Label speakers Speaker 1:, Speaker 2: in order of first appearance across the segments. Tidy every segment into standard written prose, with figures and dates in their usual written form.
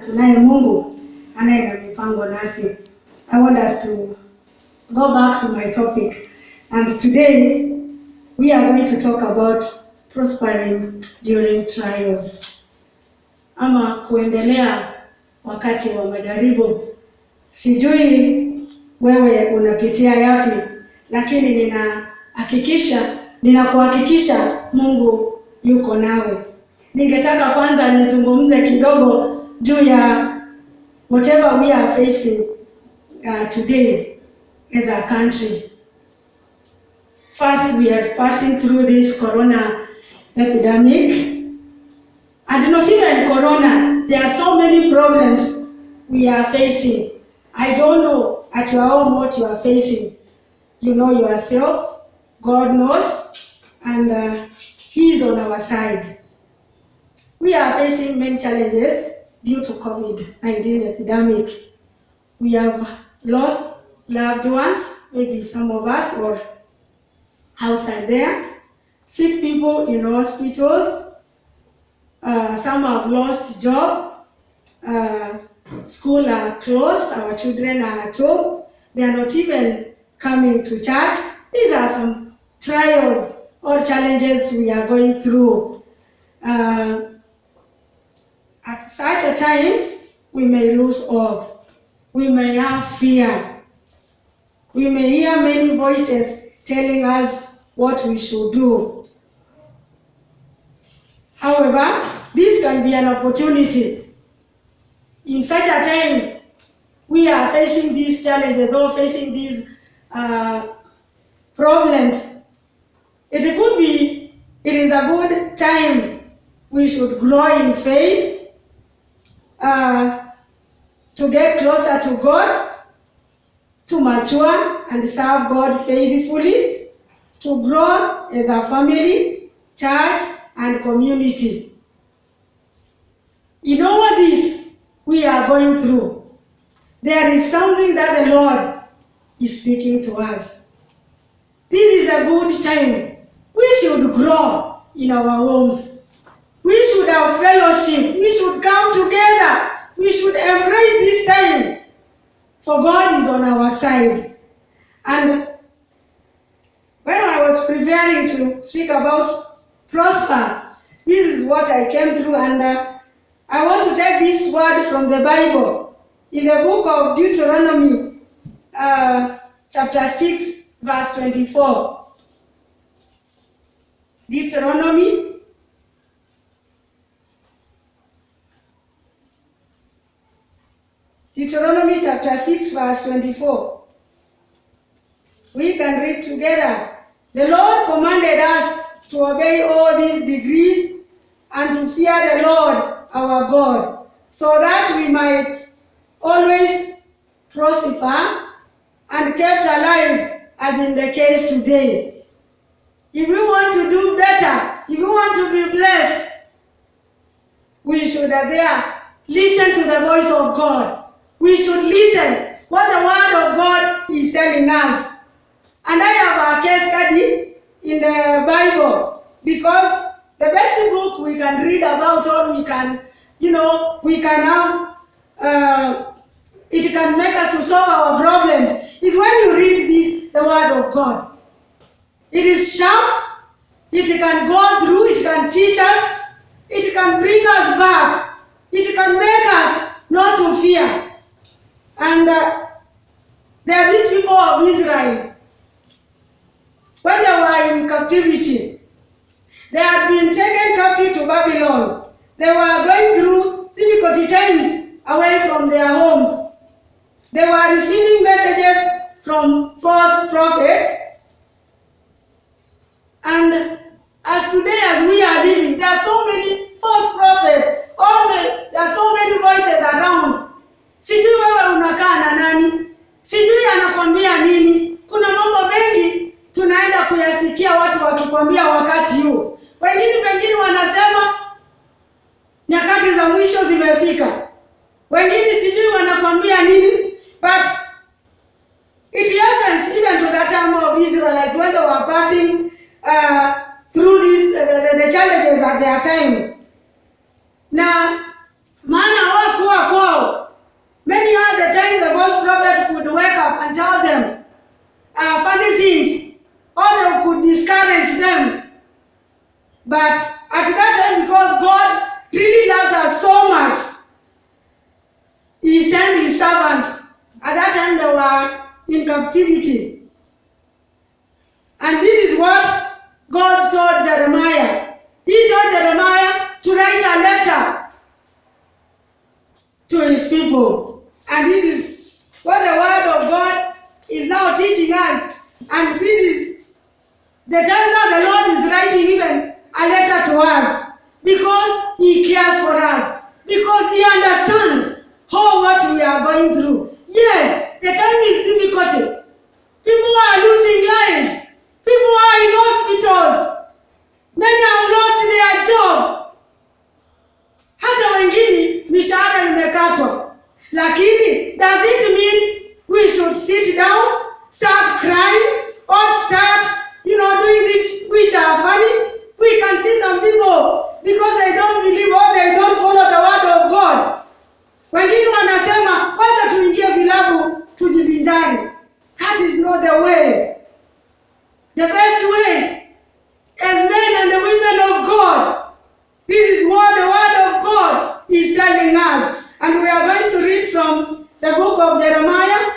Speaker 1: Tunaye Mungu anaye na mipango nasi. I want us to go back to my topic, and today we are going to talk about prospering during trials, ama kuendelea wakati wa majaribu. Sijui wewe unapitia yapi, lakini ninakuhakikisha Mungu yuko nawe. Ningetaka kwanza nizungumze kidogo juu ya whatever we are facing today as a country. First, we are passing through this corona epidemic, and not even corona, there are so many problems we are facing. I don't know at your home what you are facing. You know yourself, God knows, and He is on our side. We are facing many challenges due to COVID-19 epidemic. We have lost loved ones, maybe some of us, or outside there. Sick people in hospitals. Some have lost job. School are closed. Our children are at home. They are not even coming to church. These are some trials or challenges we are going through. At such a times, we may lose hope. We may have fear. We may hear many voices telling us what we should do. However, this can be an opportunity. In such a time, we are facing these challenges or facing these problems. It is a good time. We should grow in faith, to get closer to God, to mature and serve God faithfully, to grow as a family, church, and community. In all this we are going through, there is something that the Lord is speaking to us. This is a good time. We should grow in our homes. We should have fellowship. We should come together. We should embrace this time, for God is on our side. And when I was preparing to speak about prosper, this is what I came through, and I want to take this word from the Bible in the book of Deuteronomy, chapter 6, verse 24. Deuteronomy chapter 6, verse 24. We can read together. The Lord commanded us to obey all these decrees and to fear the Lord our God, so that we might always prosper and kept alive, as in the case today. If we want to do better, if we want to be blessed, we should listen to the voice of God. We should listen what the word of God is telling us. And I have a case study in the Bible, because the best book we can read about, or we can have, it can make us to solve our problems, is when you read the word of God. It is sharp, it can go through, it can teach us, it can bring us back, it can make us not to fear. And there are these people of Israel. When they were in captivity, they had been taken captive to Babylon. They were going through difficult times away from their homes. They were receiving messages from false prophets. And as today, as we are living, there are so many false prophets. There are so many voices around. Sijui wewe unakaa na nani? Sijui anakwambia nini? Kuna mambo mengi tunaenda kuyasikia watu wakikwambia wakati huu. Wengine wanasema nyakati za mwisho zimefika. Wengine sijui wanakwambia nini. But it happens even to the time of Israelites when they were passing through the challenges at their time. Na maana hawakuwa in captivity. And this is what God told Jeremiah. He told Jeremiah to write a letter to his people. And this is what the word of God is now teaching us. And this is the time now the Lord is writing even a letter to us, because he cares for us, because he understands what we are going through. Yes, the time is difficult. People are losing lives. People are in hospitals. Many have lost their job. Hata wengine mishahara imekatwa. Lakini does it mean we should sit down, start crying, or start doing things which are funny? We can see some people, because they don't believe or they don't follow the word of God. Wengine wanasema wacha tuingie vilabu tujivinjari. That is not the way. The best way, as men and the women of God, this is what the word of God is telling us. And we are going to read from the book of Jeremiah,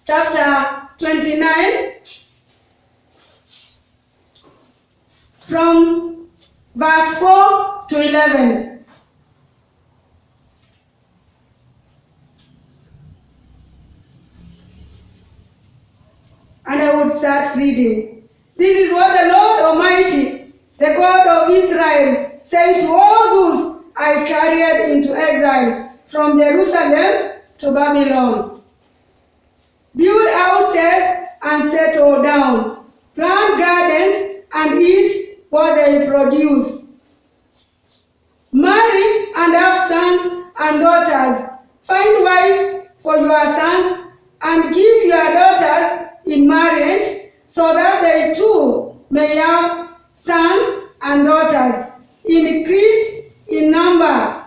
Speaker 1: chapter 29, from verse 4 to 11. And I would start reading. This is what the Lord Almighty, the God of Israel, said to all those I carried into exile from Jerusalem to Babylon. Build houses and settle down. Plant gardens and eat what they produce. Marry and have sons and daughters. Find wives for your sons and give your daughters in marriage, so that they too may have sons and daughters. Increase in number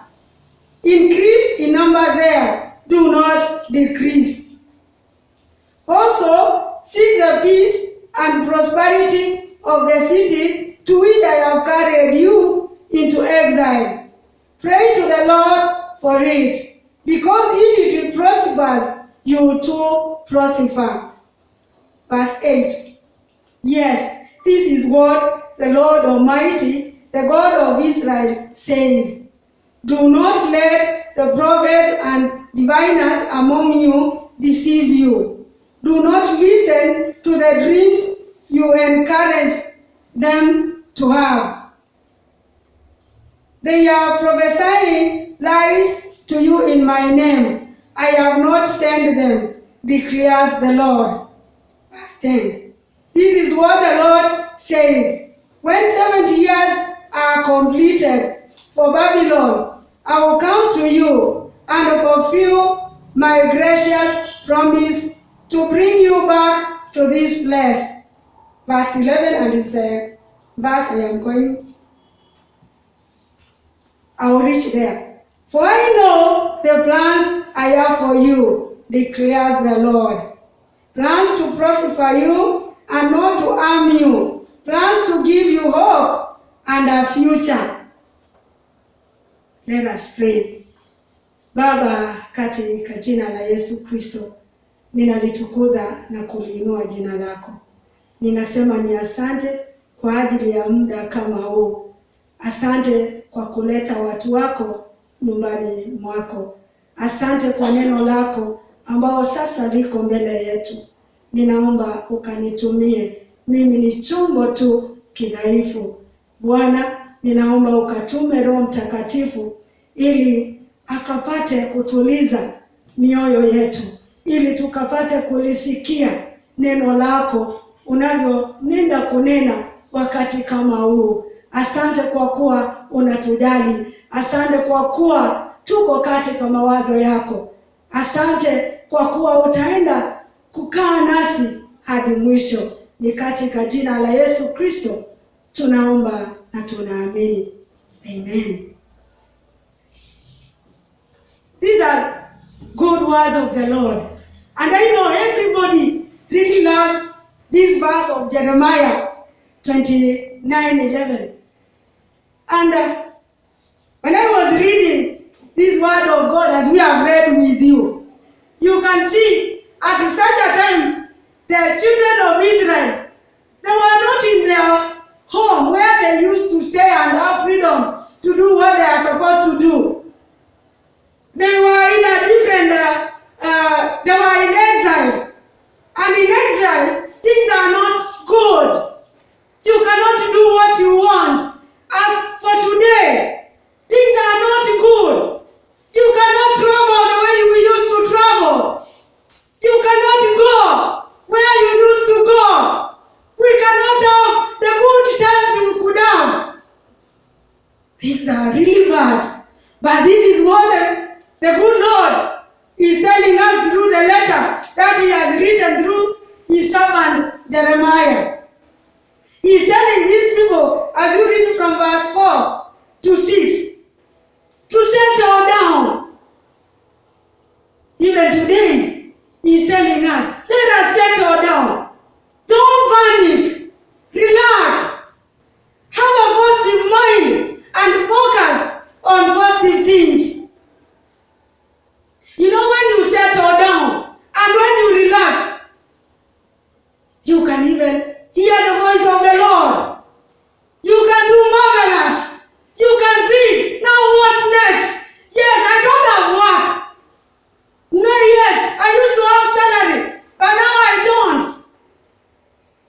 Speaker 1: there, do not decrease. Also, seek the peace and prosperity of the city to which I have carried you into exile. Pray to the Lord for it, because if it prospers, you too prosper. Verse 8. Yes, this is what the Lord Almighty, the God of Israel, says. Do not let the prophets and diviners among you deceive you. Do not listen to the dreams you encourage them to have. They are prophesying lies to you in my name. I have not sent them, declares the Lord. Verse 10. This is what the Lord says. When 70 years are completed for Babylon, I will come to you and fulfill my gracious promise to bring you back to this place. Verse 11, and is the verse I will reach there. For I know the plans I have for you, declares the Lord. Plans to prosper you and not to harm you. Plans to give you hope and a future. Let us pray. Baba, katika jina la Yesu Kristo, ninalitukuza na kuliinua jina lako. Ninasema ni asante kwa ajili ya muda kama huu. Asante kwa kuleta watu wako nyumbani mwako. Asante kwa neno lako ambao sasa liko mbele yetu. Ninaomba ukanitumie. Mimi ni chombo tu kidhaifu. Bwana, ninaomba ukatume Roho Mtakatifu ili akapate kutuliza mioyo yetu, ili tukapate kulisikia neno lako unavyonenda kunena wakati kama huu. Asante kwa kuwa unatujali. Asante kwa kuwa tuko katika mawazo yako. Asante kwa kuwa utaenda kukaa nasi hadi mwisho. Ni katika jina la Yesu Kristo tunaomba na tunaamini. Amen. These are good words of the Lord. And I know everybody really loves this verse of Jeremiah 29:11. And when I was reading this word of God, as we have read with you, you can see at such a time, the children of Israel, they were not in their home where they used to stay and have freedom to do what they are supposed to do. They were in a different, they were in exile. And in exile, things are not good. You cannot do what you want. As for today, things are not good. You cannot travel the way we used to travel. You cannot go where you used to go. We cannot have the good times we could have. Things are really bad. But this is what the good Lord is telling us through the letter that he has written through his servant Jeremiah. He is telling these people, as you read from verse 4 to 6, to settle down. Even today, he is telling us, let us settle down. Don't panic. Relax. Have a positive mind and focus on positive things. You know, when you settle down and when you relax, you can even hear the voice of the Lord. You can do marvelous. You can think, now what next? Yes, I don't have work. No, yes, I used to have salary, but now I don't.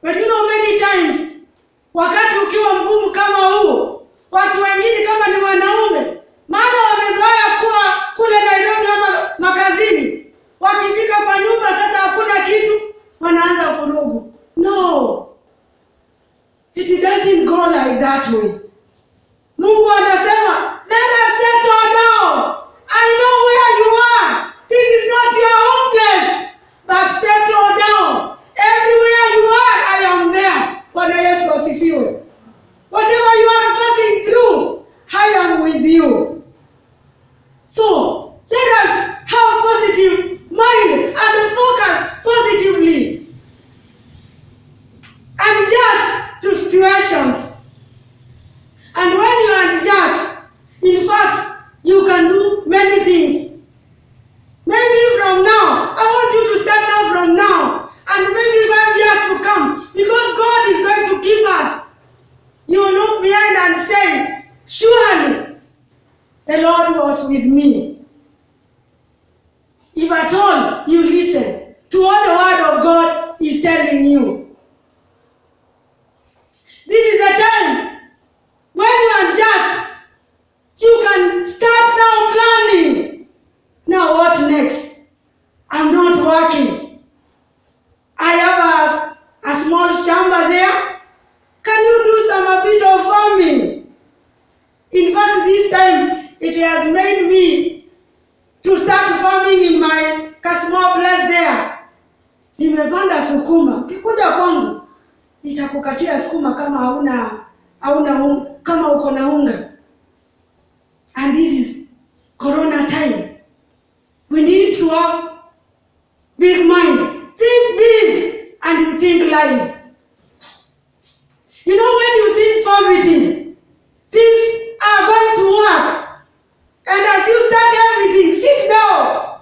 Speaker 1: But you know, many times, wakati ukiwa mgumu kama huu, watu wengine kama ni wanaume, maana wamezoea kuwa kule Nairobi ama makazini, wakifika kwa nyumba sasa hakuna kitu, wanaanza furugu. No. It doesn't go like that way. Mungu anasema, let us settle down. I know where you are. This is not your home place. But settle down. Everywhere you are, I am there. Bwana Yesu asifiwe. Whatever you are passing through, I am with you. So, let us have positive mind and focus positively. Adjust to situations. And when you adjust, in fact, you can do many things. Maybe from now, I want you to start now from now, and maybe 5 years to come, because God is going to keep us. You will look behind and say, surely the Lord was with me. If at all you listen to what the word of God is telling you. This is a time when you adjust, you can start now planning. Now what next? I'm not working. I have a small shamba there. Can you do a bit of farming? In fact, this time it has made me to start farming in my small place there. Nimepanda sukuma. Ukikuja kwangu, nitakukatia sukuma kama kama uko na unga. And this is Corona time. We need to have big mind. Think big and you think live. You know, when you think positive, things are going to work. And as you start everything, sit down.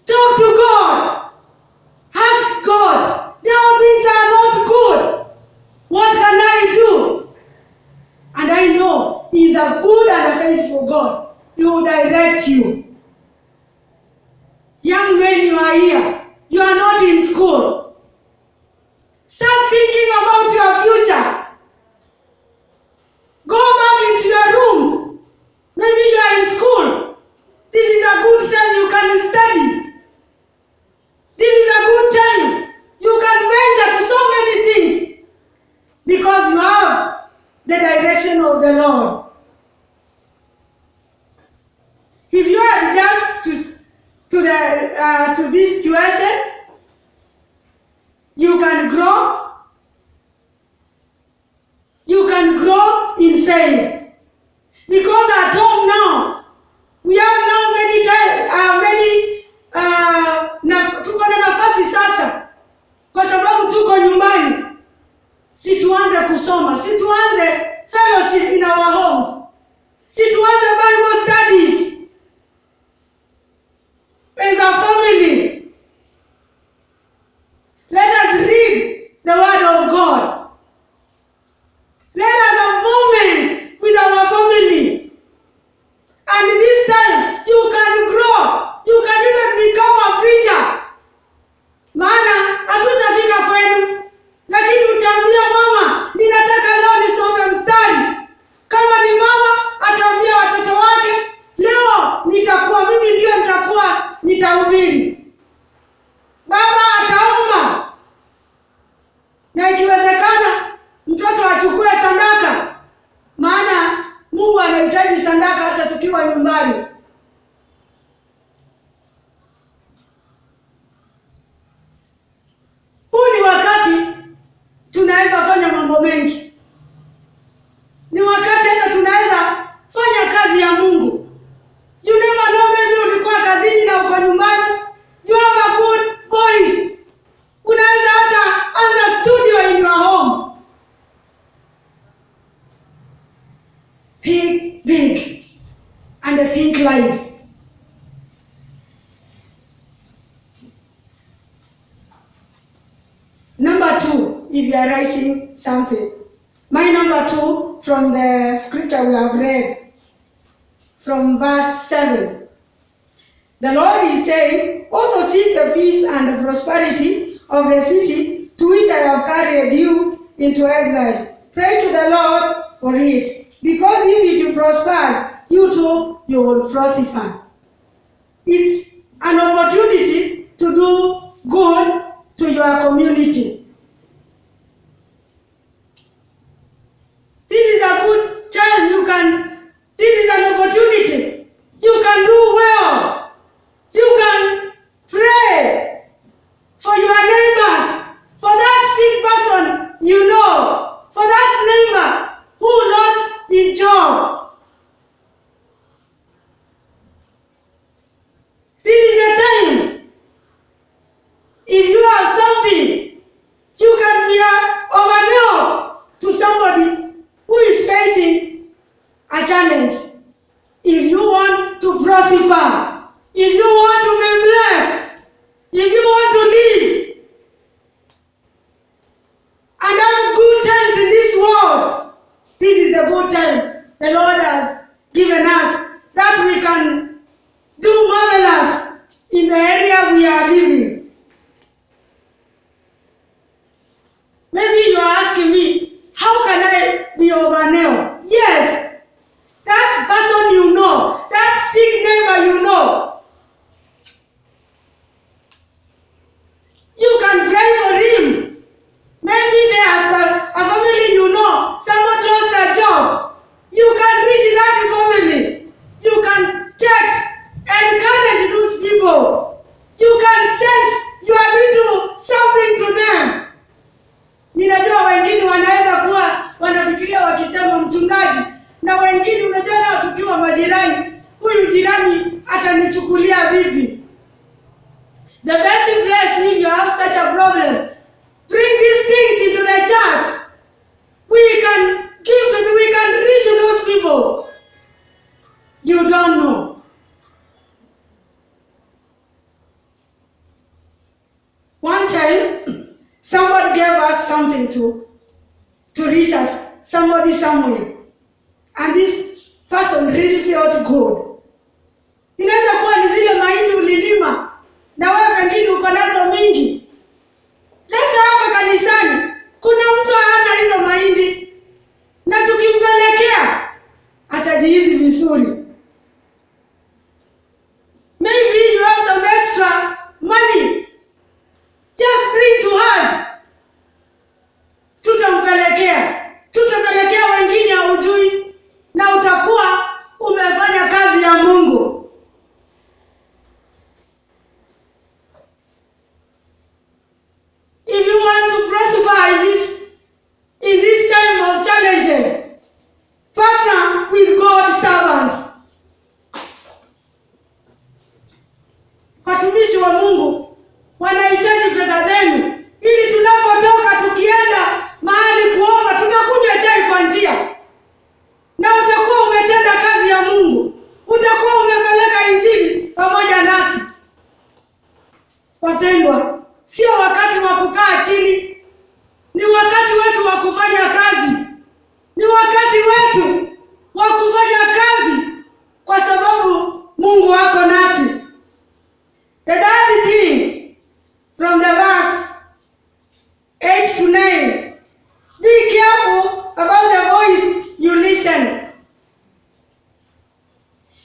Speaker 1: Talk to God. Ask God. Now things are not good. What can I do? And I know He is a good and a faithful God. He will direct you. Young men, you are here. You are not in school. Start thinking about your future. Go back into your rooms. Maybe you are in school. This is a good time you can study. This is a good time you can venture to so many things because you have the direction of the Lord. If you adjust to this situation, you can grow. You can grow in faith. Because at home now, we have now tuko na nafasi sasa. Kwa sababu tuko nyumbani. Si tuanze kusoma, si tuanze fellowship in our homes. Si tuanze Bible studies as a family. mengi. Ni wakati hata tunaweza fanya kazi ya Mungu. You never know, maybe ulikuwa kazini na uko nyumbani. You have a good voice. Unaweza hata anza studio in your home. Think big and think live. Number 2, if you are writing something. My number 2 from the scripture we have read, from verse 7. The Lord is saying, also seek the peace and the prosperity of the city to which I have carried you into exile. Pray to the Lord for it, because if it prospers, you too, you will prosper. It's an opportunity to do good to your community. This is a good time. This is an opportunity. You can do well. You can pray for your neighbors, for that sick person you know, for that neighbor who lost his job. This is the time. If you have something, you can be an overload to somebody who is facing a challenge. If you want to prosper, if you want to be blessed, if you want to live and have good times in this world, this is a good time the Lord has given us, that we can do marvelous in the area we are living. Maybe you are asking me, how can I be overwhelmed? Yes, that person you know, that sick neighbor you know, you can pray for him. Maybe there's a family you know, someone lost a job. You can reach that family. You can text, encourage those people. You can send your little something to them. Ninajua wengine wanaweza kuwa wanafikiria wakisema mchungaji, na wengine unajua nao tukiwa majirani, huyu jirani atanichukulia vipi? The best place if you have such a problem, bring these things into the church. We can reach those people. You don't know. One time, somebody gave us something to reach us, somebody somewhere. And this person really felt good. Inaweza kuwa ni zile mahindi ulilima, na wewe pengine uko nazo mingi. Leta hapa kanisani, kuna mtu hana hizo mahindi, na tukimpelekea atajihisi vizuri. Maybe you have some extra money. Just bring to us. Tutapelekea wengine haujui, na utakuwa umefanya kazi ya Mungu. If you want to prosper in this time of challenges, partner with God's servants. Watumishi wa Mungu wanahitaji pesa zenu, ili tunapotoka tukienda mahali kuomba, tutakunywa chai kwa njia, na utakuwa umetenda kazi ya Mungu. Utakuwa umepeleka injili pamoja nasi. Wapendwa, sio wakati wa kukaa chini, ni wakati wetu wa kufanya kazi. Ni wakati wetu wa kufanya kazi, kwa sababu Mungu wako nasi. The third thing from the verse 8 to 9. Be careful about the voice you listen.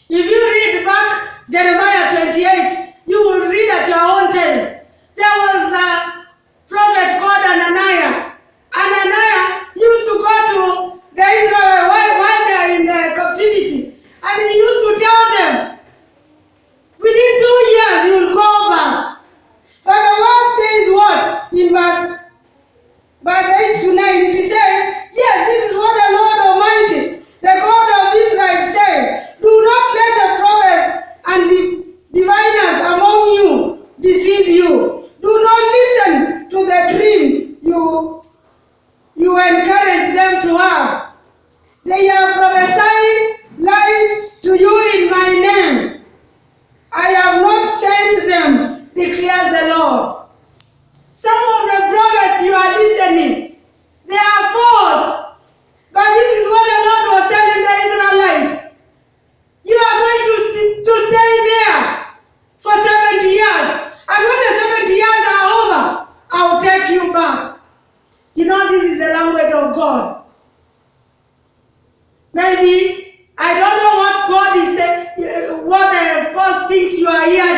Speaker 1: If you read back Jeremiah 28, you will read at your own time. There was a prophet called Ananiah. Ananiah used to go to the Israel while they are in the captivity, and he used to tell them, with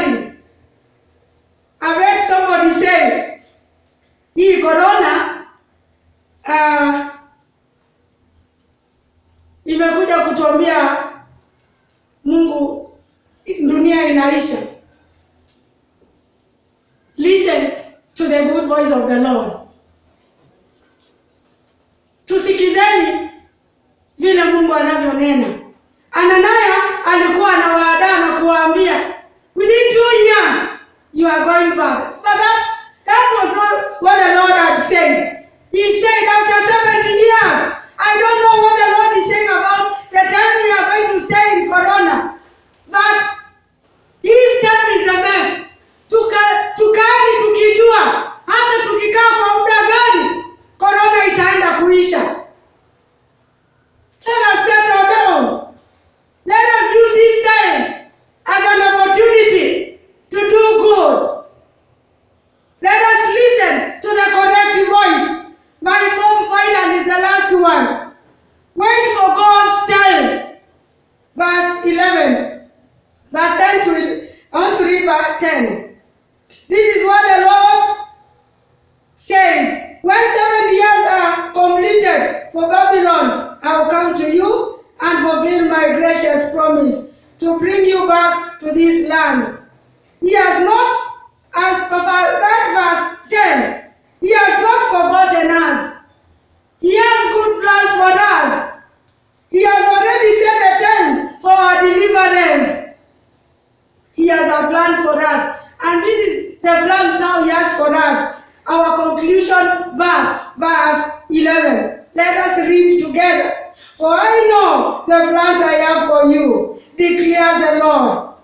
Speaker 1: gathering. I've heard somebody say, hii corona imekuja kutuambia Mungu dunia inaisha. Listen to the good voice of the Lord. Tusikizeni vile Mungu anavyonena. Anania alikuwa anawaandaa na kuwaambia, within 2 years you are going back. But that was not what the Lord had said. He said after 70 years. I don't know what the Lord is saying about the time we are going to stay in corona. But His time is the best. Tukani tukijua hata tukikaa kwa muda gani corona itaenda kuisha. Let us settle down. Let us use this time as an opportunity to do good. Let us listen to the corrective voice. My fourth point, and is the last one. Wait for God's time. Verse 11. Verse 10 to, I want to read verse 10. This is what the Lord says. When 7 years are completed for Babylon, I will come to you and fulfill my gracious promise to bring you back to this land. He has not, as that verse 10, He has not forgotten us. He has good plans for us. He has already set the time for our deliverance. He has a plan for us. And this is the plans now He has for us. Our conclusion verse 11. Let us read together. For I know the plans I have for you, declares the Lord.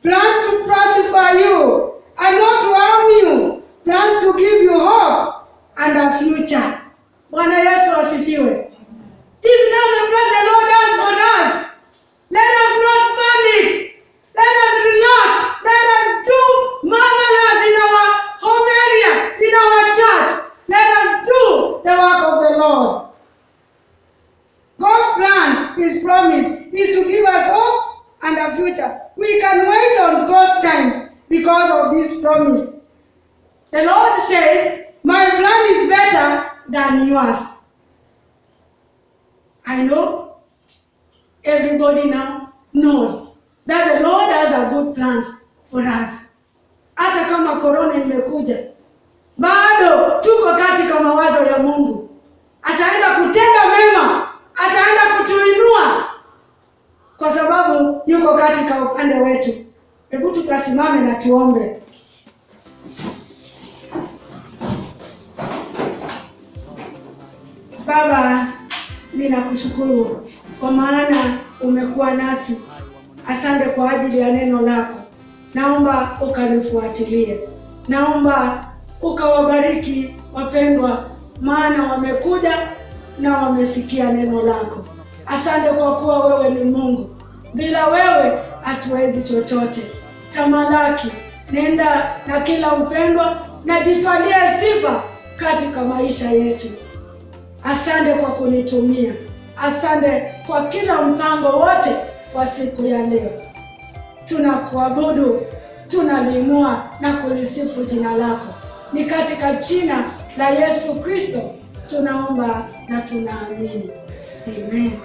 Speaker 1: Plans to prosper you and not to harm you. Plans to give you hope and a future. Bwana Yesu asifiwe. This is not the plan the Lord has for us. Let us not panic. Let us relax. Let us do marvelous in our home area, in our church. Let us do the work of the Lord. God's plan, His promise, is to give us hope and a future. We can wait on God's time because of this promise. The Lord says, my plan is better than yours. I know everybody now knows that the Lord has a good plans for us. Hata kama corona imekuja, bado tuko katika mawazo ya Mungu. Ataenda kutenda mema, ataenda kutuinua kwa sababu yuko katika upande wetu. Hebu tukasimame na tuombe. Baba, ninakushukuru kwa maana umekuwa nasi. Asante kwa ajili ya neno lako. Naomba ukalifuatilie. Naomba ukawabariki wapendwa, maana wamekuja na wamesikia neno lako. Asante kwa kuwa wewe ni Mungu. Bila wewe hatuwezi chochote. Tamalaki, nenda na kila mpendwa na jitwalie sifa katika maisha yetu. Asante kwa kunitumia. Asante kwa kila mpango wote wa siku ya leo. Tunakuabudu, tunaliinua na kulisifu jina lako. Ni katika jina la Yesu Kristo tunaomba na tunaamini. Amen.